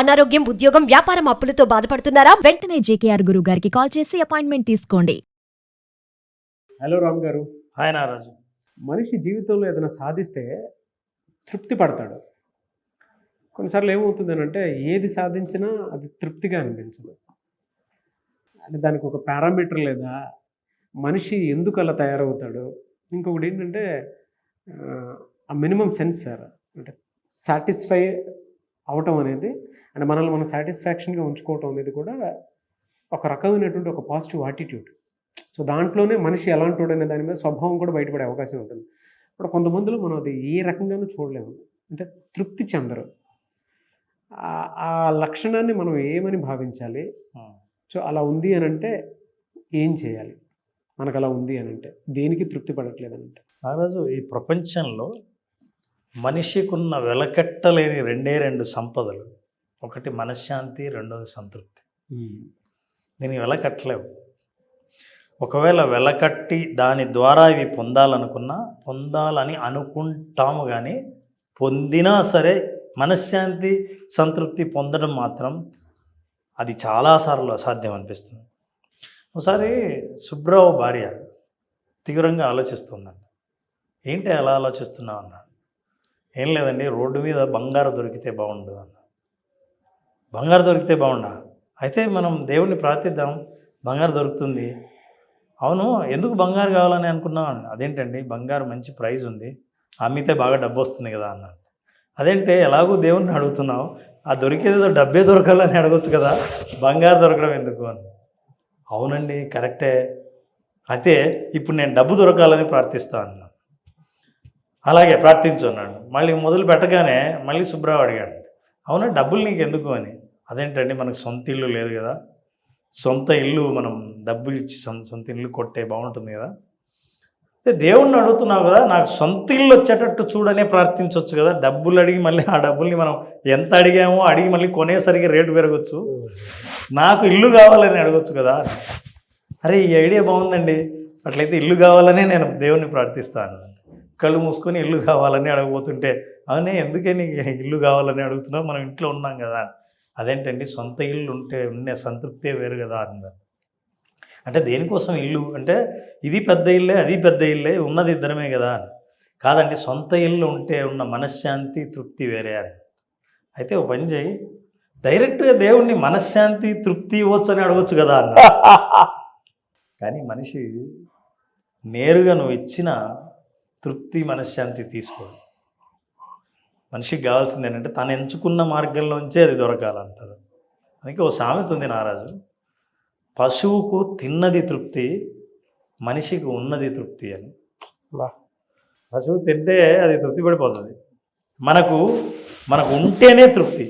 అనారోగ్యం, ఉద్యోగం, వ్యాపారం అప్పులతో బాధపడుతున్నారా? వెంటనే జేకేఆర్ గురువు గారికి కాల్ చేసి అపాయింట్మెంట్ తీసుకోండి. హలో రామ్ గారు. హాయ్ నారాజు. మనిషి జీవితంలో ఏదైనా సాధిస్తే తృప్తి పడతాడు. కొన్నిసార్లు ఏమవుతుంది అంటే ఏది సాధించినా అది తృప్తిగా అనిపించదు. అంటే దానికి ఒక పారామీటర్ లేదా, మనిషి ఎందుకు అలా తయారవుతాడు. ఇంకొకటి ఏంటంటే ఆ మినిమం సెన్స్ సార్, అంటే సాటిస్ఫై అవటం అనేది, అంటే మనల్ని మనం సాటిస్ఫాక్షన్గా ఉంచుకోవటం అనేది కూడా ఒక రకమైనటువంటి ఒక పాజిటివ్ యాటిట్యూడ్. సో దాంట్లోనే మనిషి ఎలాంటి అనే దాని మీద స్వభావం కూడా బయటపడే అవకాశం ఉంటుంది. ఇప్పుడు కొంతమందిలో మనం అది ఏ రకంగానూ చూడలేము, అంటే తృప్తి చెందరు. ఆ లక్షణాన్ని మనం ఏమని భావించాలి? సో అలా ఉంది అని అంటే ఏం చేయాలి? మనకు అలా ఉంది అని అంటే దేనికి తృప్తి పడట్లేదు అని అంటే. నారాజు, ఈ ప్రపంచంలో మనిషికున్న వెలకట్టలేని రెండు సంపదలు. ఒకటి మనశ్శాంతి, రెండోది సంతృప్తి. దీనికి వెలకట్టలేవు. ఒకవేళ వెలకట్టి దాని ద్వారా ఇవి పొందాలని అనుకుంటాము, కానీ పొందినా సరే మనశ్శాంతి, సంతృప్తి పొందడం మాత్రం అది చాలాసార్లు అసాధ్యం అనిపిస్తుంది. ఒకసారి సుబ్రావు భార్య తీవ్రంగా ఆలోచిస్తుందండి. ఏంటి అలా ఆలోచిస్తున్నావు అన్నాడు. ఏం లేదండి, రోడ్డు మీద బంగారు దొరికితే బాగుండు అన్న. బంగారు దొరికితే బాగుండా? అయితే మనం దేవుణ్ణి ప్రార్థిద్దాం, బంగారు దొరుకుతుంది. అవును, ఎందుకు బంగారు కావాలని అనుకున్నావు? అదేంటండి, బంగారు మంచి ప్రైజ్ ఉంది, అమ్మితే బాగా డబ్బు వస్తుంది కదా అన్నాడు. అదేంటే, ఎలాగూ దేవుణ్ణి అడుగుతున్నావు, ఆ దొరికేదేదో డబ్బే దొరకాలని అడగొచ్చు కదా, బంగారు దొరకడం ఎందుకు అని. అవునండి, కరెక్టే. అయితే ఇప్పుడు నేను డబ్బు దొరకాలని ప్రార్థిస్తా అన్నాను. అలాగే ప్రార్థించు అన్నాడు. మళ్ళీ మొదలు పెట్టగానే మళ్ళీ సుబ్రావు అడిగాడు, అవునా డబ్బులు నీకు ఎందుకు అని. అదేంటండి, మనకు సొంత ఇల్లు లేదు కదా, సొంత ఇల్లు మనం డబ్బులు ఇచ్చి సొంత ఇల్లు కొట్టే బాగుంటుంది కదా. అయితే దేవుణ్ణి అడుగుతున్నావు కదా, నాకు సొంత ఇల్లు వచ్చేటట్టు చూడనే ప్రార్థించవచ్చు కదా. డబ్బులు అడిగి మళ్ళీ ఆ డబ్బుల్ని మనం ఎంత అడిగామో అడిగి మళ్ళీ కొనేసరికి రేటు పెరగచ్చు, నాకు ఇల్లు కావాలని అడగచ్చు కదా. అరే, ఈ ఐడియా బాగుందండి, అట్లయితే ఇల్లు కావాలనే నేను దేవుణ్ణి ప్రార్థిస్తాను. కళ్ళు మూసుకొని ఇల్లు కావాలని అడగబోతుంటే, అవునే ఎందుకే నీకు ఇల్లు కావాలని అడుగుతున్నావు, మనం ఇంట్లో ఉన్నాం కదా. అదేంటండి, సొంత ఇల్లు ఉంటే ఉండే సంతృప్తే వేరు కదా అన్నారు. అంటే దేనికోసం ఇల్లు అంటే, ఇది పెద్ద ఇల్లే అది పెద్ద ఇల్లే, ఉన్నది ఇద్దరమే కదా అని. కాదండి, సొంత ఇల్లు ఉంటే ఉన్న మనశ్శాంతి, తృప్తి వేరే అని. అయితే ఒక పని చేయి, డైరెక్ట్గా దేవుణ్ణి మనశ్శాంతి, తృప్తి ఇవ్వచ్చు అని అడగచ్చు కదా అన్న. కానీ మనిషి నేరుగా నువ్వు ఇచ్చిన తృప్తి, మనశ్శాంతి తీసుకోడు. మనిషికి కావాల్సింది ఏంటంటే తను ఎంచుకున్న మార్గంలోంచే అది దొరకాలంటారు. అందుకే ఓ సామెత ఉంది నారాజు, పశువుకు తిన్నది తృప్తి, మనిషికి ఉన్నది తృప్తి అని. పశువు తింటే అది తృప్తి పడిపోతుంది, మనకు ఉంటేనే తృప్తి.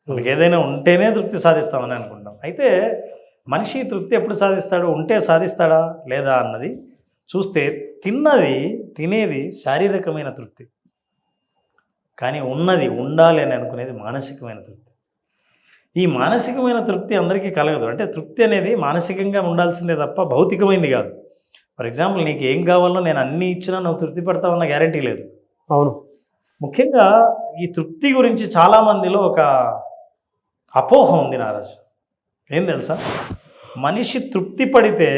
మనకి ఏదైనా ఉంటేనే తృప్తి సాధిస్తామని అనుకుంటాం. అయితే మనిషి తృప్తి ఎప్పుడు సాధిస్తాడు, ఉంటే సాధిస్తాడా లేదా అన్నది చూస్తే, తినేది శారీరకమైన తృప్తి, కానీ ఉండాలి అని అనుకునేది మానసికమైన తృప్తి. ఈ మానసికమైన తృప్తి అందరికీ కలగదు. అంటే తృప్తి అనేది మానసికంగా ఉండాల్సిందే తప్ప భౌతికమైంది కాదు. ఫర్ ఎగ్జాంపుల్, నీకు ఏం కావాలో నేను అన్నీ ఇచ్చినా నువ్వు తృప్తి పడతావన్న గ్యారంటీ లేదు. అవును. ముఖ్యంగా ఈ తృప్తి గురించి చాలామందిలో ఒక అపోహ ఉంది నారాజు. ఏం తెలుసా, మనిషి తృప్తి పడితే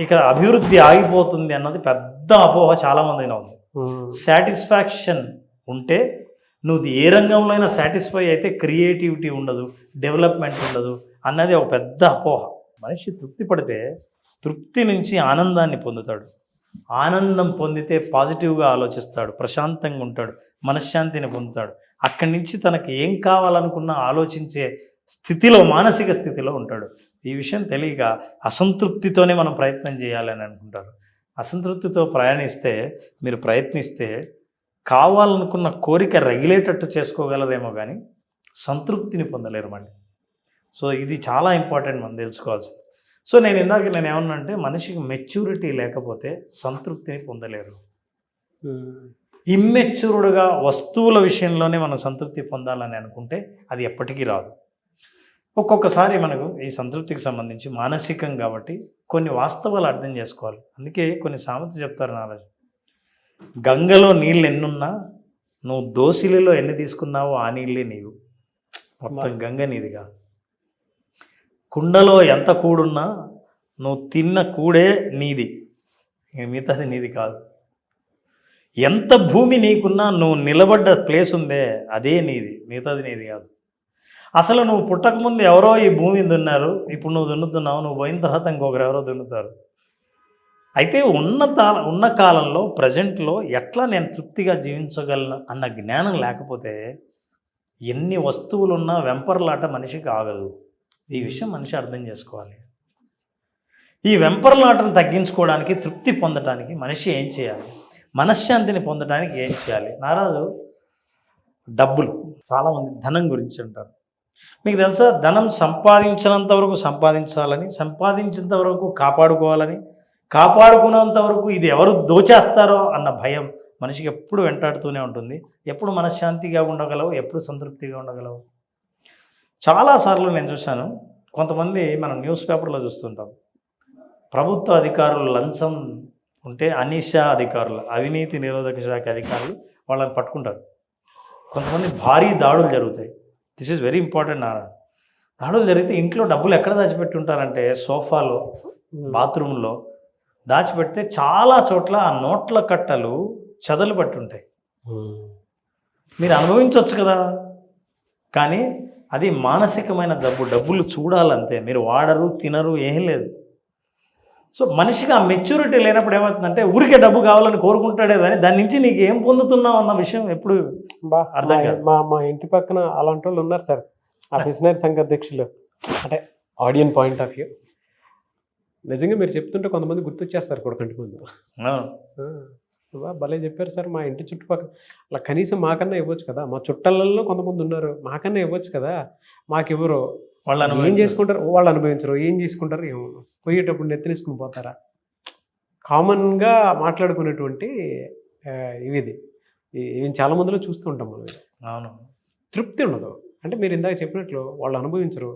ఇక అభివృద్ధి ఆగిపోతుంది అన్నది పెద్ద అపోహ చాలామందిలో ఉంది. సాటిస్ఫాక్షన్ ఉంటే నువ్వు ఏ రంగంలో అయినా సాటిస్ఫై అయితే క్రియేటివిటీ ఉండదు, డెవలప్మెంట్ ఉండదు అన్నది ఒక పెద్ద అపోహ. మనిషి తృప్తి పడితే తృప్తి నుంచి ఆనందాన్ని పొందుతాడు. ఆనందం పొందితే పాజిటివ్గా ఆలోచిస్తాడు, ప్రశాంతంగా ఉంటాడు, మనశ్శాంతిని పొందుతాడు. అక్కడి నుంచి తనకి ఏం కావాలనుకున్నా ఆలోచించే స్థితిలో, మానసిక స్థితిలో ఉంటాడు. ఈ విషయం తెలియక అసంతృప్తితోనే మనం ప్రయత్నం చేయాలని అనుకుంటారు. అసంతృప్తితో మీరు ప్రయత్నిస్తే కావాలనుకున్న కోరిక రగిలేటట్టు చేసుకోగలరేమో కానీ సంతృప్తిని పొందలేరు మళ్ళీ. సో ఇది చాలా ఇంపార్టెంట్ మనం తెలుసుకోవాల్సింది. సో నేను ఏమన్నా అంటే, మనిషికి మెచ్యూరిటీ లేకపోతే సంతృప్తిని పొందలేరు. ఇమ్మెచ్యూర్డ్గా వస్తువుల విషయంలోనే మనం సంతృప్తి పొందాలని అనుకుంటే అది ఎప్పటికీ రాదు. ఒక్కొక్కసారి మనకు ఈ సంతృప్తికి సంబంధించి మానసికం కాబట్టి కొన్ని వాస్తవాలు అర్థం చేసుకోవాలి. అందుకే కొన్ని సామెత చెప్తారు నారాజు, గంగలో నీళ్ళు ఎన్నున్నా నువ్వు దోసిలిలో ఎన్ని తీసుకున్నావో ఆ నీళ్ళే నీవు. మొత్తం గంగ నీది కాదు. కుండలో ఎంత కూడున్నా నువ్వు తిన్న కూడే నీది, ఇంక మిగతాది నీది కాదు. ఎంత భూమి నీకున్నా నువ్వు నిలబడ్డ ప్లేస్ ఉందే అదే నీది, మిగతాది నీది కాదు. అసలు నువ్వు పుట్టకముందు ఎవరో ఈ భూమిని దున్నారు, ఇప్పుడు నువ్వు దున్నుతున్నావు, నువ్వు పోయిన తర్వాత ఇంకొకరు ఎవరో దున్నుతారు. అయితే ఉన్న కాలంలో ప్రజెంట్లో ఎట్లా నేను తృప్తిగా జీవించగలను అన్న జ్ఞానం లేకపోతే ఎన్ని వస్తువులున్నా వెంపర్లాట మనిషికి ఆగదు. ఈ విషయం మనిషి అర్థం చేసుకోవాలి. ఈ వెంపర్లాటను తగ్గించుకోవడానికి, తృప్తి పొందడానికి మనిషి ఏం చేయాలి, మనశ్శాంతిని పొందడానికి ఏం చేయాలి? నారాజు డబ్బులు, చాలామంది ధనం గురించి అంటారు. మీకు తెలుసా, ధనం సంపాదించినంత వరకు సంపాదించాలని, సంపాదించినంత వరకు కాపాడుకోవాలని, కాపాడుకున్నంత వరకు ఇది ఎవరు దోచేస్తారో అన్న భయం మనిషికి ఎప్పుడు వెంటాడుతూనే ఉంటుంది. ఎప్పుడు మనశ్శాంతిగా ఉండగలవు, ఎప్పుడు సంతృప్తిగా ఉండగలవు? చాలాసార్లు నేను చూశాను, కొంతమంది మనం న్యూస్ పేపర్లో చూస్తుంటాం, ప్రభుత్వ అధికారులు లంచం ఉంటే అనిషా అధికారులు, అవినీతి నిరోధక శాఖ అధికారులు వాళ్ళని పట్టుకుంటారు. కొంతమంది భారీ దాడులు జరుగుతాయి. This is very important. దాడులు జరిగితే ఇంట్లో డబ్బులు ఎక్కడ దాచిపెట్టి ఉంటారంటే సోఫాలో, బాత్రూంలో దాచిపెడితే చాలా చోట్ల ఆ నోట్ల కట్టలు చెదలు పట్టి ఉంటాయి. మీరు అనుభవించవచ్చు కదా, కానీ అది మానసికమైన జబ్బు. డబ్బులు చూడాలంతే, మీరు వాడరు, తినరు, ఏం లేదు. సో మనిషికి ఆ మెచ్యూరిటీ లేనప్పుడు ఏమవుతుందంటే ఊరికే డబ్బు కావాలని కోరుకుంటాడే కానీ దాని నుంచి నీకు ఏం పొందుతున్నావు అన్న విషయం ఎప్పుడు అర్థం కాదు. మా ఇంటి పక్కన అలాంటి వాళ్ళు ఉన్నారు సార్, ఆ మిషనరీ సంఘ అధ్యక్షులు. అంటే ఆడియన్ పాయింట్ ఆఫ్ వ్యూ నిజంగా మీరు చెప్తుంటే కొంతమంది గుర్తొచ్చేస్తారు కూడా కంటి ముందు. భలే చెప్పారు సార్, మా ఇంటి చుట్టుపక్కల అలా కనీసం మాకన్నా ఇవ్వచ్చు కదా, మా చుట్టాలలో కొంతమంది ఉన్నారు, మాకన్నా ఇవ్వచ్చు కదా, మాకెవరు వాళ్ళు ఏం చేసుకుంటారు, వాళ్ళు అనుభవించరు, ఏం చేసుకుంటారు, ఏమో పోయేటప్పుడు నెత్తినేసుకుని పోతారా, కామన్గా మాట్లాడుకునేటువంటి ఇవి చాలా మందిలో చూస్తూ ఉంటాం మనం. అవును, తృప్తి ఉండదు. అంటే మీరు ఇందాక చెప్పినట్లు వాళ్ళు అనుభవించరు,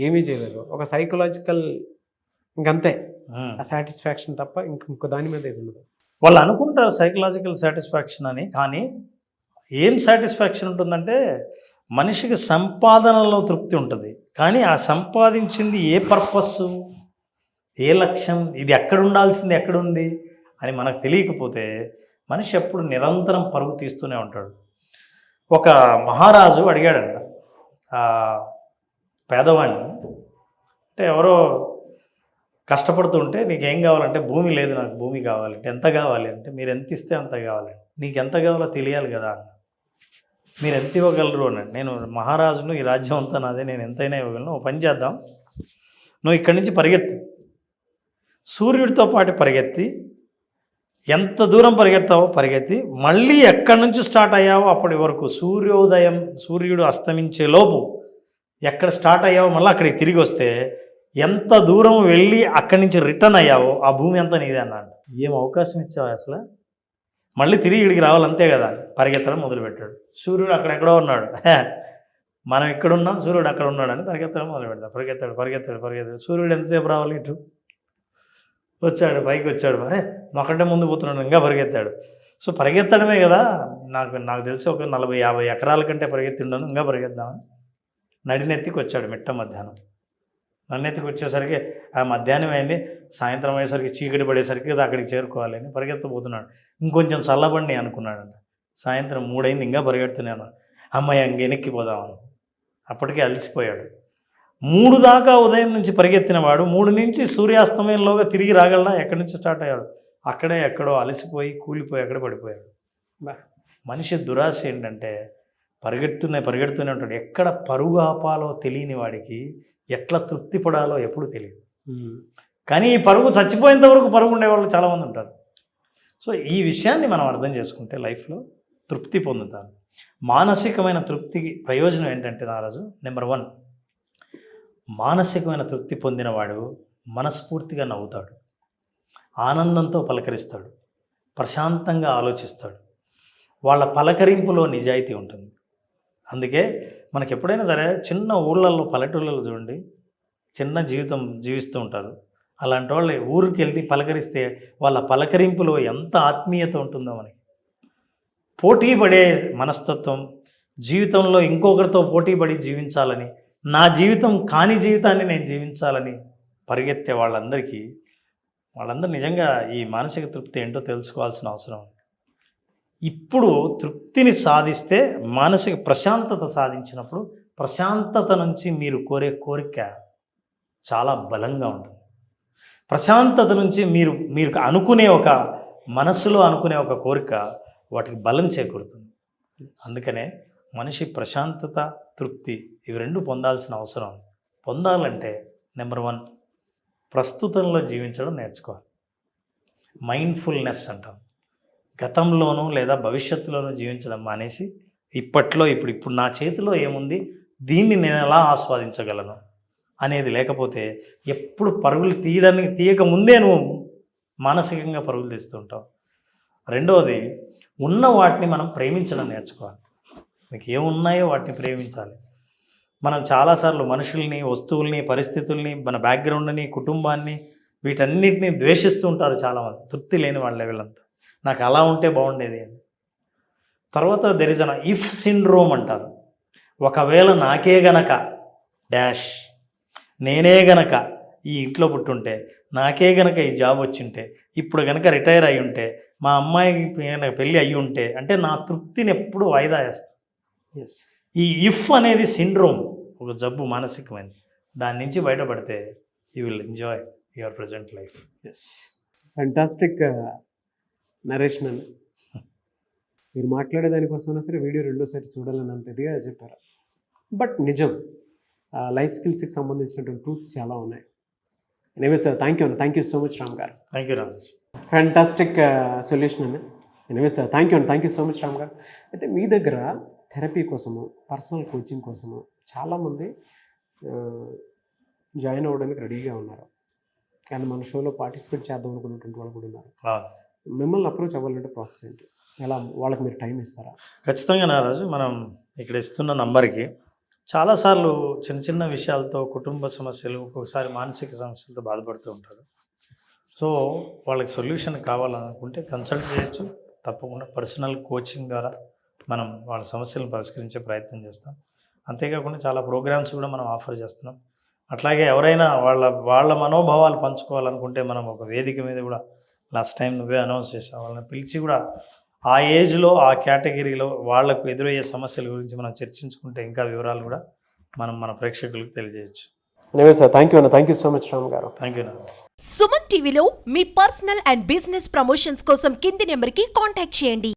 ఏమీ చేయలేరు, ఒక సైకలాజికల్ ఇంకంతే ఆ సాటిస్ఫాక్షన్ తప్ప ఇంకో దాని మీద ఏది ఉండదు. వాళ్ళు అనుకుంటారు సైకలాజికల్ సాటిస్ఫాక్షన్ అని, కానీ ఏం సాటిస్ఫాక్షన్ ఉంటుందంటే మనిషికి సంపాదనలో తృప్తి ఉంటుంది, కానీ ఆ సంపాదించింది ఏ పర్పస్సు, ఏ లక్ష్యం, ఇది ఎక్కడ ఉండాల్సింది ఎక్కడుంది అని మనకు తెలియకపోతే మనిషి ఎప్పుడు నిరంతరం పరుగు తీస్తూనే ఉంటాడు. ఒక మహారాజు అడిగాడంట పేదవాడిని, అంటే ఎవరో కష్టపడుతుంటే నీకేం కావాలంటే భూమి లేదు, నాకు భూమి కావాలంటే ఎంత కావాలి అంటే మీరు ఎంత ఇస్తే అంత కావాలి, నీకు ఎంత కావాలో తెలియాలి కదా అన్న. మీరు ఎంత ఇవ్వగలరు అన్నాడు. నేను మహారాజును, ఈ రాజ్యం అంతా నాదే, నేను ఎంతైనా ఇవ్వగలను. ఓ పని చేద్దాం, నువ్వు ఇక్కడి నుంచి పరిగెత్తు, సూర్యుడితో పాటు పరిగెత్తి ఎంత దూరం పరిగెత్తావో పరిగెత్తి మళ్ళీ ఎక్కడి నుంచి స్టార్ట్ అయ్యావో అప్పటి వరకు సూర్యుడు అస్తమించే లోపు ఎక్కడ స్టార్ట్ అయ్యావో మళ్ళీ అక్కడికి తిరిగి వస్తే ఎంత దూరం వెళ్ళి అక్కడి నుంచి రిటర్న్ అయ్యావో ఆ భూమి అంతా నీదే అన్నాడు. ఏం అవకాశం ఇచ్చావు అసలు, మళ్ళీ తిరిగి ఇక్కడికి రావాలంతే కదా. పరిగెత్తడం మొదలుపెట్టాడు. సూర్యుడు అక్కడెక్కడో ఉన్నాడు, మనం ఇక్కడున్నాం, సూర్యుడు అక్కడ ఉన్నాడని పరిగెత్తడం మొదలు పెడతాడు. పరిగెత్తాడు. సూర్యుడు ఎంతసేపు రావాలి, ఇటు వచ్చాడు, పైకి వచ్చాడు, మరే నాకంటే ముందు పోతున్నాడు, ఇంకా పరిగెత్తాడు. సో పరిగెత్తడమే కదా, నాకు తెలిసి ఒక 40-50 ఎకరాల కంటే పరిగెత్తిండను, ఇంకా పరిగెత్తామని నడినెత్తికి వచ్చాడు. మిట్ట మధ్యాహ్నం నన్నెత్తికి వచ్చేసరికి ఆ మధ్యాహ్నం అయింది, సాయంత్రం అయ్యేసరికి చీకటి పడేసరికి కదా అక్కడికి చేరుకోవాలి అని పరిగెత్తబోతున్నాడు. ఇంకొంచెం చల్లబండి అనుకున్నాడంట. సాయంత్రం 3 అయింది, ఇంకా పరిగెడుతున్నాను, అమ్మాయి వెనక్కిపోదామని. అప్పటికే అలసిపోయాడు. 3 దాకా ఉదయం నుంచి పరిగెత్తిన వాడు 3 నుంచి సూర్యాస్తమయంలోగా తిరిగి రాగలడా? ఎక్కడి నుంచి స్టార్ట్ అయ్యాడు? అక్కడే ఎక్కడో అలసిపోయి కూలిపోయి అక్కడే పడిపోయాడు. మనిషి దురాశ ఏంటంటే పరిగెడుతూనే ఉంటాడు. ఎక్కడ పరుగు ఆపాలో తెలియని వాడికి ఎట్లా తృప్తి పడాలో ఎప్పుడు తెలియదు. కానీ ఈ పరుగు చచ్చిపోయేంత వరకు పరుగు ఉండేవాళ్ళు చాలామంది ఉంటారు. సో ఈ విషయాన్ని మనం అర్థం చేసుకుంటే లైఫ్లో తృప్తి పొందుతాను. మానసికమైన తృప్తికి ప్రయోజనం ఏంటంటే నారాజు, నెంబర్ 1, మానసికమైన తృప్తి పొందినవాడు మనస్ఫూర్తిగా నవ్వుతాడు, ఆనందంతో పలకరిస్తాడు, ప్రశాంతంగా ఆలోచిస్తాడు. వాళ్ళ పలకరింపులో నిజాయితీ ఉంటుంది. అందుకే మనకి ఎప్పుడైనా సరే చిన్న ఊళ్ళల్లో, పల్లెటూళ్ళలో చూడండి, చిన్న జీవితం జీవిస్తూ ఉంటారు. అలాంటి వాళ్ళు ఊరికి వెళ్తే పలకరిస్తే వాళ్ళ పలకరింపులో ఎంత ఆత్మీయత ఉంటుందో మనకి. పోటీ పడే మనస్తత్వం, జీవితంలో ఇంకొకరితో పోటీపడి జీవించాలని, నా జీవితం కాని జీవితాన్ని నేను జీవించాలని పరిగెత్తే వాళ్ళందరూ నిజంగా ఈ మానసిక తృప్తి ఏంటో తెలుసుకోవాల్సిన అవసరం ఉంది. ఇప్పుడు తృప్తిని సాధిస్తే మానసిక ప్రశాంతత సాధించినప్పుడు ప్రశాంతత నుంచి మీరు కోరే కోరిక చాలా బలంగా ఉంటుంది. ప్రశాంతత నుంచి మీరు అనుకునే మనసులో అనుకునే ఒక కోరిక వాటికి బలం చేకూరుతుంది. అందుకనే మనిషి ప్రశాంతత, తృప్తి ఇవి రెండు పొందాల్సిన అవసరం ఉంది. పొందాలంటే నెంబర్ 1 ప్రస్తుతంలో జీవించడం నేర్చుకోవాలి. మైండ్ఫుల్నెస్ అంటాం. గతంలోనూ లేదా భవిష్యత్తులోనూ జీవించడం మానేసి ఇప్పుడు నా చేతిలో ఏముంది, దీన్ని నేను ఎలా ఆస్వాదించగలను అనేది లేకపోతే ఎప్పుడు పరుగులు తీయక ముందే నువ్వు మానసికంగా పరుగులు తీస్తుంటావు. రెండవది, ఉన్న వాటిని మనం ప్రేమించడం నేర్చుకోవాలి. మీకు ఏమున్నాయో వాటిని ప్రేమించాలి. మనం చాలాసార్లు మనుషుల్ని, వస్తువుల్ని, పరిస్థితుల్ని, మన బ్యాక్గ్రౌండ్ని, కుటుంబాన్ని వీటన్నిటిని ద్వేషిస్తూ ఉంటారు చాలామంది. తృప్తి లేని వాళ్ళ వీళ్ళంతా. నాకు అలా ఉంటే బాగుండేది అని. తర్వాత there is an if syndrome అంటారు. ఒకవేళ నాకే గనక డాష్, నేనే గనక ఈ ఇంట్లో పుట్టుంటే, నాకే గనక ఈ జాబ్ వచ్చింటే, ఇప్పుడు గనక రిటైర్ అయి ఉంటే, మా అమ్మాయికి గనక పెళ్ళి అయ్యి ఉంటే, అంటే నా తృప్తిని ఎప్పుడు వాయిదా వేస్తాను. ఎస్. ఈ ఇఫ్ అనేది సిండ్రోమ్, ఒక జబ్బు, మానసికమైనది. దాని నుంచి బయటపడితే you will enjoy your present life. Yes, fantastic narration అండి. మీరు మాట్లాడే దానికోసమైనా సరే వీడియో రెండోసారి చూడాలని అంత ఇదిగా చెప్పారు. బట్ నిజం, లైఫ్ స్కిల్స్కి సంబంధించినటువంటి ట్రూత్స్ చాలా ఉన్నాయి. Anyway sir, thank you so much Ram గారు. Thank you Ramesh. Fantastic solution అండి. Anyway sir, thank you so much Ram గారు. అయితే మీ దగ్గర థెరపీ కోసము, పర్సనల్ కోచింగ్ కోసము చాలామంది జాయిన్ అవ్వడానికి రెడీగా ఉన్నారు. కానీ మన షోలో పార్టిసిపేట్ చేద్దాం అనుకున్నటువంటి వాళ్ళు కూడా ఉన్నారు. మిమ్మల్ని అప్రోచ్ అవ్వాలంటే ప్రాసెస్ ఏంటి? ఎలా వాళ్ళకి మీరు టైం ఇస్తారా? ఖచ్చితంగా నారాజు, మనం ఇక్కడ ఇస్తున్న నంబర్కి చాలాసార్లు చిన్న విషయాలతో, కుటుంబ సమస్యలు, ఒక్కొక్కసారి మానసిక సమస్యలతో బాధపడుతూ ఉంటారు. సో వాళ్ళకి సొల్యూషన్ కావాలనుకుంటే కన్సల్ట్ చేయొచ్చు. తప్పకుండా పర్సనల్ కోచింగ్ ద్వారా మనం వాళ్ళ సమస్యలను పరిష్కరించే ప్రయత్నం చేస్తాం. అంతేకాకుండా చాలా ప్రోగ్రామ్స్ కూడా మనం ఆఫర్ చేస్తున్నాం. అట్లాగే ఎవరైనా వాళ్ళ మనోభావాలు పంచుకోవాలనుకుంటే మనం ఒక వేదిక మీద కూడా లాస్ట్ టైం నువ్వే అనౌన్స్ చేసావు, వాళ్ళని పిలిచి కూడా ఆ ఏజ్లో, ఆ కేటగిరీలో వాళ్లకు ఎదురయ్యే సమస్యల గురించి మనం చర్చించుకుంటే ఇంకా వివరాలు కూడా మనం మన ప్రేక్షకులకు తెలియజేయచ్చు. Sir, thank you so much Ram గారు. Thank you. సుమన్ టీవీలో మీ పర్సనల్ అండ్ బిజినెస్ ప్రమోషన్స్ కోసం కింది నెంబర్కి కాంటాక్ట్ చేయండి.